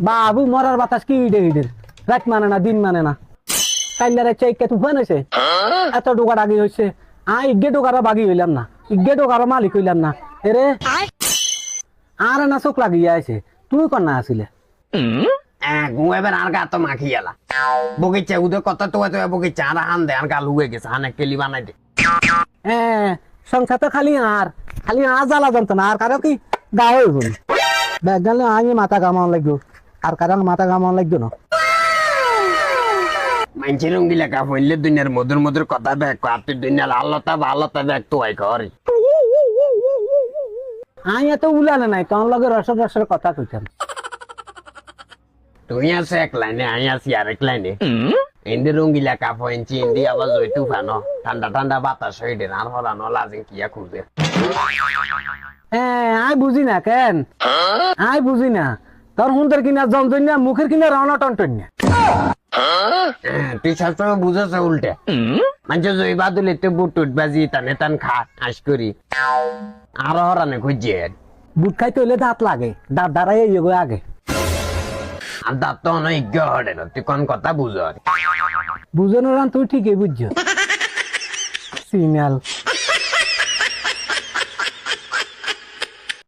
বাবু মরার বাতাস কি ইডের রাত মানে না দিন মানে না কাইলারে চাইকে তুফান হয়েছে এত ডোকার আগে হয়েছে ইগে ডোকারও বাগি হইলাম না ইগে ডোকারও মালিক হইলাম না এরে আর না চোখ লাগিয়ে আছে তুই কন্যা আসিলে ঘুমাইবেন আর গা তো মাখি গেলা বগিচা উদয় কত তো বগিচা আর হান দে আর গা লুয়ে গেছে হানে কেলি বানাই দে সংসার তো খালি জ্বালা জানতো না আর কারো কি গায়ে হইব ব্যাগ গেলে আমি মাথা কামানো লাগবো আর কারণ মাথা কামানো লাগবে না মানছি রঙ্গি লেখা হইলে দুনিয়ার মধুর মধুর কথা ব্যাগ আর তুই দুনিয়ার আল্লতা ভালোতা ব্যাগ তো আই ঘরে আমি এত উলানে নাই তোমার লগে রসর রসের কথা কইতাম তুই আছে এক লাইনে আমি আছি আর এক লাইনে এন্ডে রঙ্গিলা কাপ হয়েছি এন্ডি আবার জয় তুফানো ঠান্ডা ঠান্ডা বাতাস হয়ে দেন আর হরানো লাজিং কিয়া খুঁজে আই বুঝি না কেন আই বুঝি না তোর হুন্দের কিনা জমজন না মুখের কিনা রওনা টনটন না তুই সবসময় বুঝেছ উল্টে মানে জয় বাদুলে তুই বুট টুট বাজি টানে টান খা আস করি আর হরানে খুঁজে বুট খাইতে হইলে দাঁত লাগে দাঁত দাঁড়াই এগো আগে আর দাঁত তো অনেক হরে না তুই কোন কথা বুঝ বুঝানোর তুই ঠিকই বুঝছো সিগন্যাল